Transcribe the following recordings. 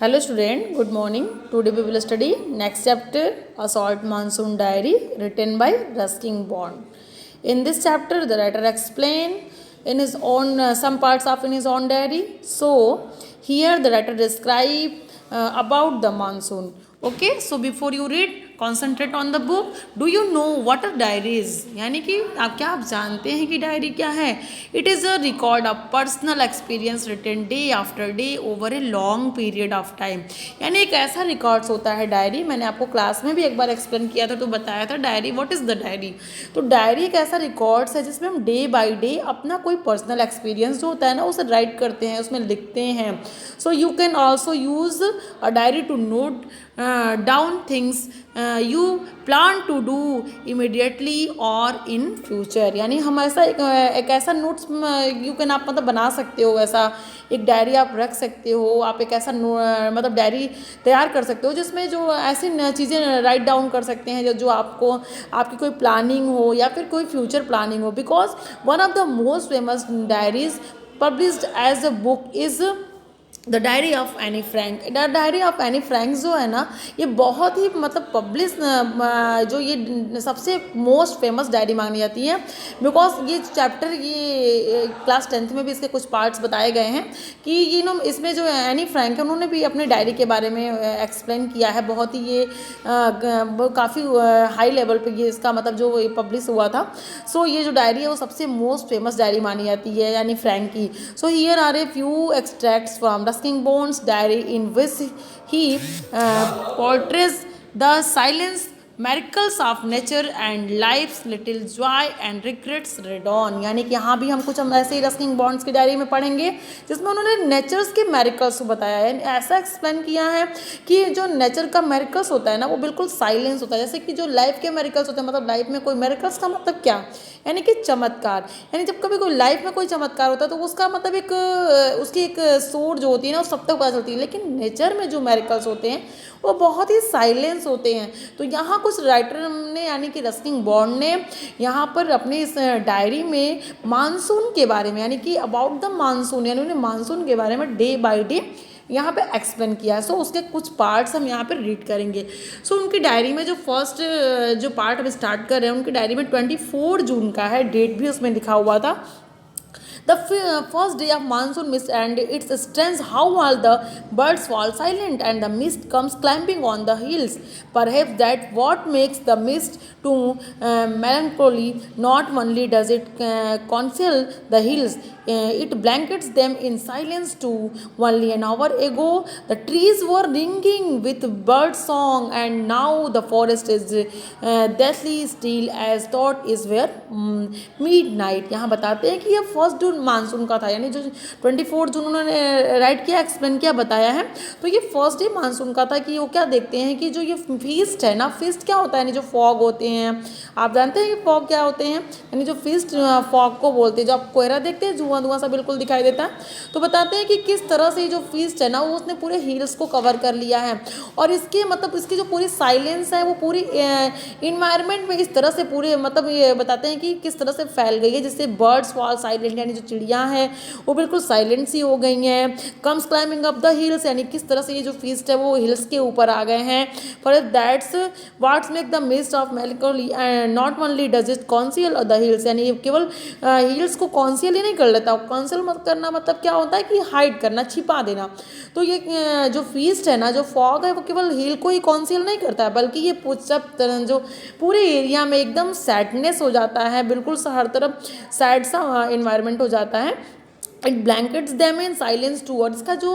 Hello student, good morning. Today we will study next chapter, A Short Monsoon Diary, written by Ruskin Bond. In this chapter, the writer explain in his own some parts of in his own diary. So here the writer describe about the monsoon. Okay, so before you read, concentrate on the book. Do you know what a diary is? यानी कि आप जानते हैं कि diary क्या है? It is a record of personal experience written day after day over a long period of time. यानी एक ऐसा रिकॉर्ड्स होता है डायरी. मैंने आपको क्लास में भी एक बार एक्सप्लेन किया था, तो बताया था diary what is the diary. तो डायरी एक ऐसा रिकॉर्ड्स है जिसमें हम डे बाई डे अपना कोई पर्सनल एक्सपीरियंस जो होता है ना उसे राइट करते हैं, उसमें लिखते हैं. So you can also use a diary to note down things you plan to do immediately और इन फ्यूचर. यानी हम ऐसा एक ऐसा नोट्स यू कैन आप मतलब बना सकते हो, ऐसा एक डायरी आप रख सकते हो. आप एक ऐसा मतलब डायरी तैयार कर सकते हो जिसमें जो ऐसी चीज़ें राइट डाउन कर सकते हैं जो आपको आपकी कोई प्लानिंग हो या फिर कोई फ्यूचर प्लानिंग हो. Because one of the most famous diaries published as a book is the diary of Anne Frank. The diary of Anne Frank जो है ना, ये बहुत ही मतलब पब्लिश जो ये सबसे मोस्ट फेमस डायरी मानी जाती है. बिकॉज ये चैप्टर ये क्लास 10th में भी इसके कुछ पार्ट्स बताए गए हैं कि इसमें जो एनी फ्रैंक है उन्होंने भी अपने डायरी के बारे में एक्सप्लेन किया है. बहुत ही ये काफ़ी हाई लेवल पे ये इसका मतलब जो पब्लिश हुआ था. सो ये जो डायरी है वो सबसे मोस्ट फेमस डायरी मानी जाती है यानी फ्रैंक की. So here are a few extracts from Ruskin Bond's diary in which he portrays the silence miracles of nature and life's little joy and regrets read on. यानी कि यहाँ भी हम ऐसे ही रस्किन बॉन्ड्स की डायरी में पढ़ेंगे जिसमें उन्होंने नेचर्स के मेरिकल्स को बताया है. ऐसा एक्सप्लेन किया है कि जो नेचर का मेरिकल्स होता है ना वो बिल्कुल साइलेंस होता है, जैसे कि जो लाइफ के मेरिकल्स होते हैं. मतलब लाइफ में कोई मेरिकल्स का मतलब क्या, यानी कि चमत्कार. यानी जब कभी कोई लाइफ में कोई चमत्कार होता है तो उसका मतलब एक उसकी एक सोर जो होती है ना वो सब तक पता चलती है. लेकिन नेचर में जो मेरिकल्स होते हैं वो बहुत ही साइलेंस होते हैं. तो यहाँ कुछ राइटर ने यानी कि रस्किन बॉन्ड ने यहाँ पर अपनी इस डायरी में मानसून के बारे में यानी कि अबाउट द मानसून यानी उन्हें मानसून के बारे में डे बाई डे यहाँ पे एक्सप्लेन किया है. सो उसके कुछ पार्ट्स हम यहाँ पे रीड करेंगे. सो उनकी डायरी में जो फर्स्ट जो पार्ट हम स्टार्ट कर रहे हैं उनकी डायरी में 24 जून का है, डेट भी उसमें लिखा हुआ था. The first day of monsoon mist and it's strange how all the birds fall silent and the mist comes climbing on the hills. Perhaps that what makes the mist to melancholy. Not only does it conceal the hills, it blankets them in silence too. Only an hour ago the trees were ringing with bird song and now the forest is deathly still as thought is where midnight. यहाँ बताते हैं कि ये first June monsoon का था, यानी जो 24 जून उन्होंने राइट किया, एक्सप्लेन किया, बताया है. तो ये फर्स्ट डे मानसून का था कि वो क्या देखते हैं कि जो ये फीस्ट है ना, फीस्ट क्या होता है, यानी जो फॉग होते हैं. आप जानते हैं कि फॉग क्या होते हैं, यानी जो फीस्ट फॉग को बोलते हैं. जो आप कोहरा देखते हैं धुआं धुआं सा बिल्कुल दिखाई देता है. तो बताते हैं कि किस तरह से जो फीस्ट है ना वो उसने पूरे हिल्स को कवर कर लिया है. और इसके मतलब इसकी जो पूरी साइलेंस है वो पूरी इन्वायरमेंट में इस तरह से पूरे मतलब ये बताते हैं कि किस तरह से फैल गई है जिससे बर्ड्स फॉल साइलेंट यानी जो चिड़िया हैं वो बिल्कुल साइलेंट सी हो गई हैं. Comes climbing up the hills यानी किस तरह से ये जो फीस्ट है वो हिल्स के ऊपर आ गए हैं. For that's what's make the mist of melancholy and not only does it conceal the hills. यानी ये केवल हिल्स को कॉन्सियल ही नहीं कर लेता. कॉन्सियल मत करना मतलब क्या होता है कि हाइड करना, छिपा देना. तो ये जो फीस्ट है ना, जो फॉग है वो केवल हिल को ही कॉन्सियल नहीं करता है बल्कि ये सब जो पूरे एरिया में एकदम सैडनेस हो जाता है, बिल्कुल हर तरफ सैड सा इन्वायरमेंट हो जाता है. It blankets them in silence towards. का जो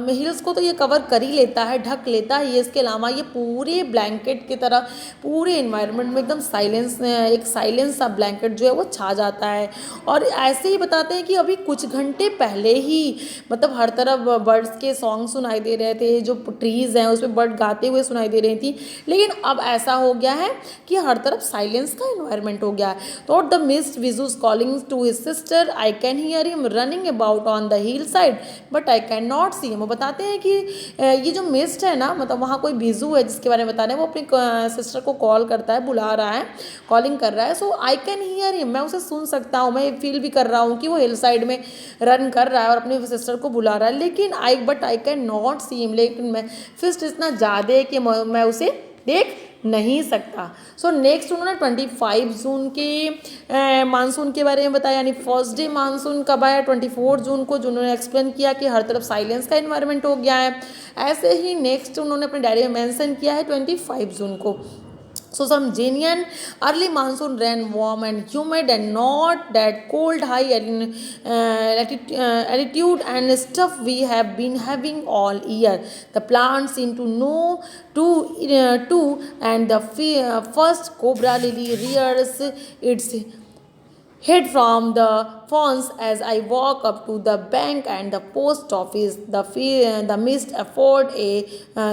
हिल्स को तो ये कवर कर ही लेता है, ढक लेता है. ये इसके अलावा ये पूरे ब्लैंकेट की तरह पूरे इन्वायरमेंट में एकदम साइलेंस, एक साइलेंस सा ब्लैंकेट जो है वो छा जाता है. और ऐसे ही बताते हैं कि अभी कुछ घंटे पहले ही मतलब हर तरफ बर्ड्स के सॉन्ग सुनाई दे रहे थे, जो ट्रीज़ हैं उसमें बर्ड गाते हुए सुनाई दे रही थी. लेकिन अब ऐसा हो गया है कि हर तरफ साइलेंस का इन्वायरमेंट हो गया है. तो the mist Bijju's calling to his sister, I can hear hear him running about on the hill side but I can not see him. वो बताते हैं कि ये जो मिस्ट है ना, मतलब वहाँ कोई बीजू है जिसके बारे में बता रहे हैं, वो अपनी सिस्टर को कॉल करता है, बुला रहा है, कॉलिंग कर रहा है। सो आई कैन हियर हिम, मैं उसे सुन सकता हूँ, मैं फील भी कर रहा हूँ कि वो हिल साइड में रन कर रहा है और अपनी सिस्टर को बुला रहा है, लेकिन आई कैन नॉट सी हिम, लेकिन मैं फिस्ट इतना ज़्यादा है कि मैं उसे देख नहीं सकता। सो नेक्स्ट उन्होंने 25 जून के मानसून के बारे में बताया, यानी फर्स्ट डे मानसून कब आया, 24 जून को, जिन्होंने एक्सप्लेन किया कि हर तरफ साइलेंस का इन्वायरमेंट हो गया है। ऐसे ही नेक्स्ट उन्होंने अपने डायरी में मेंशन किया है 25 जून को। So some genuine early monsoon rain, warm and humid and not that cold high altitude and stuff we have been having all year. The plants seem to know too, and the first cobra lily rears its head from the fawns as I walk up to the bank and the post office. The mist afford a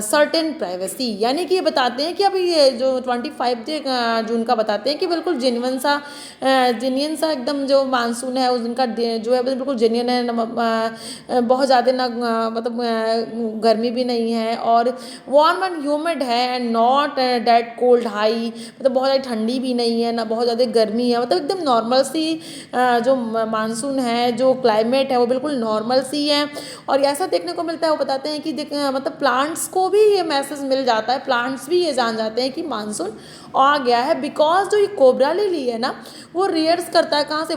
certain privacy. यानी कि ये बताते हैं कि अभी ये जो 25 जून का बताते हैं कि बिल्कुल जेन्युइन सा एकदम जो मानसून है उनका जो है बिल्कुल जेन्युइन है, बहुत ज़्यादा ना मतलब गर्मी भी नहीं है और वार्म एंड ह्यूमिड है and not that cold high, मतलब बहुत ज़्यादा ठंडी भी नहीं है ना बहुत ज़्यादा गर्मी है, मतलब एकदम नॉर्मल सी जो मानसून है, जो क्लाइमेट है वो बिल्कुल नॉर्मल सी है। और ऐसा देखने को मिलता है, वो बताते हैं कि मतलब प्लांट्स को भी ये मैसेज मिल जाता है, प्लांट्स भी ये जान जाते हैं कि मानसून आ गया है, बिकॉज जो ये कोबरा लिली है ना वो रेयर्स करता है कहाँ से,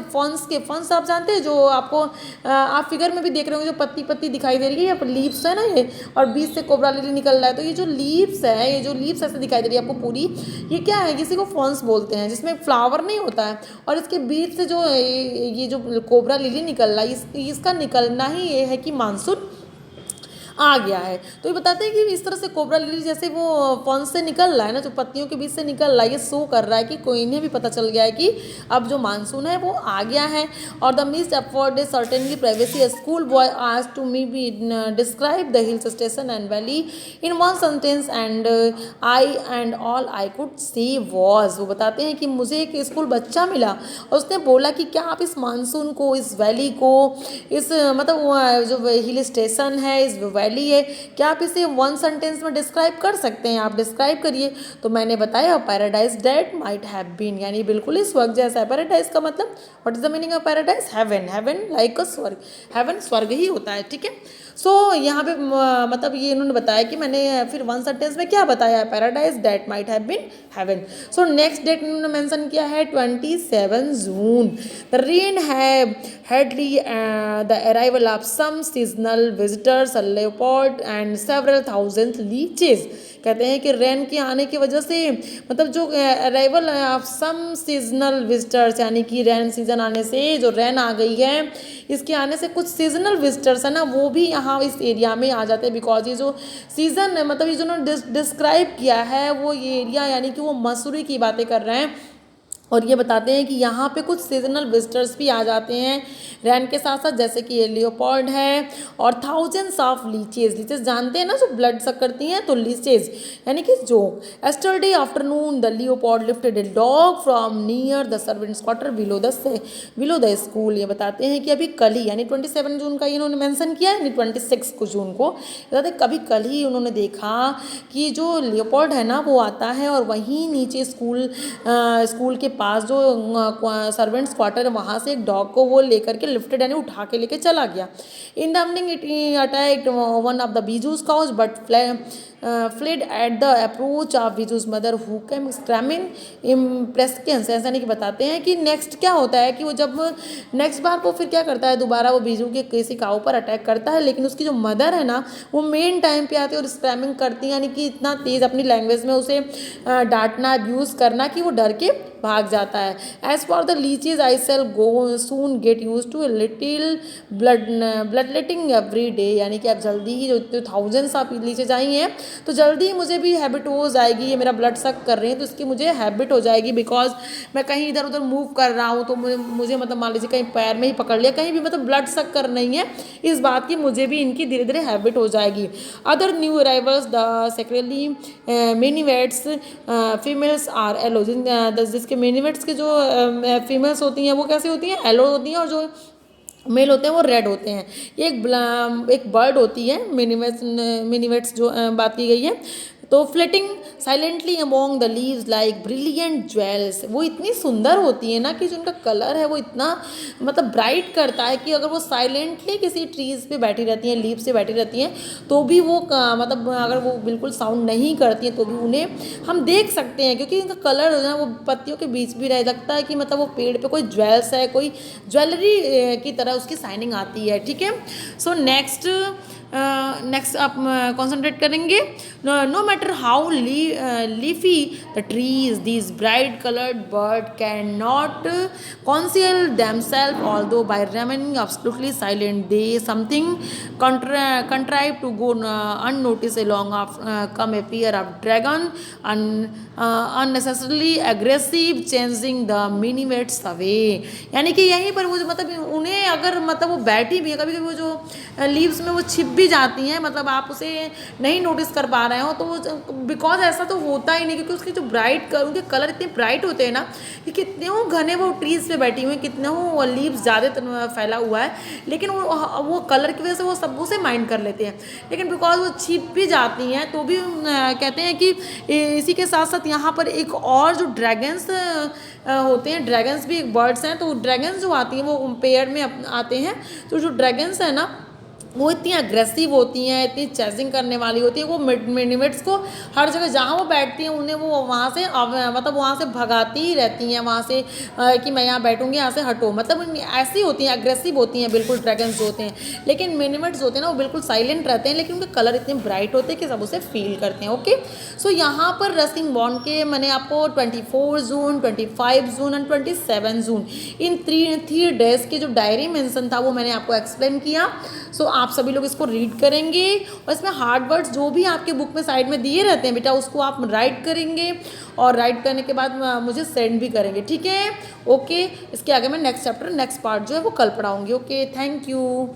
फंस आप जानते हैं, जो आपको आप फिगर में भी देख रहे होंगे, जो पत्ती पत्ती दिखाई दे रही है, लीव्स है ना ये, और बीच से कोबरा लिली निकल रहा है, तो ये जो लीव्स है, ये जो लीव्स ऐसे दिखाई दे रही है आपको पूरी, ये क्या है, किसी को फंस बोलते हैं, जिसमें फ्लावर नहीं होता है, और इसके बीच से जो ये जो कोबरा लिली निकल रहा है, इसका निकलना ही ये है कि मानसून आ गया है। तो ये बताते हैं कि इस तरह से कोबरा लिली जैसे वो फॉन से निकल रहा है ना, जो पत्तियों के बीच से निकल रहा है, ये शो कर रहा है कि कोई इन्हें भी पता चल गया है कि अब जो मानसून है वो आ गया है। और the mist afford is certainly privacy, school boy asked to me be describe the hill station and valley in one sentence and all I could see was. वो बताते हैं कि मुझे एक स्कूल बच्चा मिला और उसने बोला कि क्या आप इस मानसून को, इस वैली को, इस मतलब जो हिल स्टेशन है, इस वैली है, क्या आप इसे वन सेंटेंस में डिस्क्राइब कर सकते हैं, आप डिस्क्राइब करिए। तो मैंने बताया paradise that might have been, यानी बिल्कुल ही स्वर्ग जैसा है। पैराडाइज का मतलब what is the meaning of paradise, heaven, heaven like a स्वर्ग, हेवन स्वर्ग ही होता है, ठीक है। सो यहाँ पे मतलब ये इन्होंने बताया कि मैंने फिर वन सेंटेंस में क्या बताया है, paradise that might have been heaven. So next date इन्होंने मेंशन किया है 27 जून। द रेन हैडली the arrival of some seasonal visitors, a leopard and several thousand leeches. कहते हैं कि रेन के आने की वजह से मतलब जो arrival of some seasonal visitors, यानी कि रेन सीजन आने से, जो रेन आ गई है इसके आने से कुछ सीजनल विजिटर्स है ना वो भी यहाँ इस एरिया में आ जाते हैं, बिकॉज ये जो सीजन है मतलब ये जो उन्होंने डिस्क्राइब किया है वो ये एरिया, यानी कि वो मसूरी की बातें कर रहे हैं। और ये बताते हैं कि यहाँ पे कुछ सीजनल विजिटर्स भी आ जाते हैं रैन के साथ साथ, जैसे कि ये लियोपोल्ड है और थाउजेंड्स ऑफ लीचेस जानते हैं ना जो ब्लड सक करती हैं, तो लीचेस यानी कि जो yesterday afternoon the Leopold lifted a dog from near the servants quarter below the school. ये बताते हैं कि अभी कल ही, यानी 27 जून का इन्होंने मेंशन किया है, यानी 26 जून को बताते हैं कभी कल ही उन्होंने देखा कि जो लियोपोल्ड है ना वो आता है और वहीं नीचे स्कूल के पास जो सर्वेंट्स क्वार्टर है वहाँ से एक डॉग को वो लेकर के लिफ्टेड यानी उठा के लेके चला गया। In the evening it attacked one of the Bijju's cows but fled at the approach of Bijju's mother who came screaming imprecations. ऐसा नहीं कि बताते हैं कि नेक्स्ट क्या होता है कि वो जब नेक्स्ट बार वो फिर क्या करता है, दोबारा वो बीजू के किसी काऊ पर अटैक करता है, लेकिन उसकी जो मदर है ना वो मेन टाइम पे आती है और स्क्रैमिंग करती है, यानी कि इतना तेज़ अपनी लैंग्वेज में उसे डांटना, अब्यूज़ करना कि वो डर के भाग जाता है। As for the leeches I sell go soon get use to a little blood letting every day, यानी कि अब जल्दी ही जो थाउजेंड्स ऑफ लीचेज आई हैं तो जल्दी ही मुझे भी हैबिट हो जाएगी, ये मेरा ब्लड सक कर रहे हैं तो इसकी मुझे हैबिट हो जाएगी, बिकॉज मैं कहीं इधर उधर मूव कर रहा हूँ तो मुझे मतलब मान लीजिए कहीं पैर में ही पकड़ लिया, कहीं भी मतलब ब्लड सक कर नहीं है, इस बात की मुझे भी इनकी धीरे धीरे हैबिट हो जाएगी। Other new arrivals the secretly minivets females are yellow, जिसके मिनीवेट्स के जो फीमेल्स होती हैं वो कैसे होती हैं, एलो होती हैं, और जो मेल होते हैं वो रेड होते हैं। ये एक बर्ड होती है, मिनिवेट्स जो बात की गई है। तो flitting silently among the leaves like brilliant jewels, वो इतनी सुंदर होती है ना कि जो उनका कलर है वो इतना मतलब ब्राइट करता है कि अगर वो साइलेंटली किसी ट्रीज पे बैठी रहती हैं, लीव्स पे बैठी रहती हैं, तो भी वो मतलब अगर वो बिल्कुल साउंड नहीं करती हैं तो भी उन्हें हम देख सकते हैं, क्योंकि उनका कलर जो है वो पत्तियों के बीच भी रह लगता है कि मतलब वो पेड़ पे कोई ज्वेल्स है, कोई ज्वेलरी की तरह उसकी शाइनिंग आती है। ठीक है, सो नेक्स्ट आप कॉन्सेंट्रेट करेंगे। No matter how leafy the trees, these bright coloured bird can not conceal themselves, although by remaining absolutely silent they something contrive to go unnoticed. Along come a pair of dragon unnecessarily aggressive, chasing the minivets away। यानी कि यहीं पर वो जो मतलब उन्हें अगर मतलब वो बैठी भी है, कभी कभी वो जो लीव्स में वो छिप भी जाती हैं, मतलब आप उसे नहीं नोटिस कर पा रहे हो, तो वो बिकॉज ऐसा तो होता ही नहीं, क्योंकि उसके जो उनके कलर इतने ब्राइट होते हैं ना कि कितने हो घने वो ट्रीज पे बैठी हुई हैं, कितने हो लीव्स ज़्यादा फैला हुआ है, लेकिन वो कलर की वजह से वो सब उसे माइंड कर लेते हैं, लेकिन बिकॉज वो छिप भी जाती हैं तो भी कहते हैं कि इसी के साथ साथ यहाँ पर एक और जो ड्रैगन्स होते हैं, ड्रैगन्स भी एक बर्ड्स हैं, तो ड्रैगन्स जो आती हैं वो पेयर में आते हैं। तो जो ड्रैगन्स हैं ना वो इतनी अग्रेसिव होती हैं, इतनी चेजिंग करने वाली होती है, वो मिनिवेट्स को हर जगह जहाँ वो बैठती हैं उन्हें वो वहाँ से मतलब वहाँ से भगाती ही रहती हैं, वहाँ से कि मैं यहाँ बैठूँगी, यहाँ से हटो, मतलब ऐसी होती हैं, अग्रेसिव होती हैं बिल्कुल ड्रैगन्स जो होते हैं। लेकिन मिनिवेट्स होते हैं ना वो बिल्कुल साइलेंट रहते हैं, लेकिन उनके कलर इतने ब्राइट होते हैं कि सब उसे फील करते हैं। ओके, सो यहाँ पर रस्किंग बॉन्ड के मैंने आपको 24 जून, 25 जून एंड 27 जून इन 3 डेज के जो डायरी मेंशन था वो मैंने आपको एक्सप्लेन किया। सो आप सभी लोग इसको रीड करेंगे और इसमें हार्ड वर्ड्स जो भी आपके बुक में साइड में दिए रहते हैं बेटा उसको आप राइट करेंगे, और राइट करने के बाद मुझे सेंड भी करेंगे। ठीक है, ओके, इसके आगे मैं नेक्स्ट चैप्टर नेक्स्ट पार्ट जो है वो कल पढ़ाऊंगी। Okay, thank you.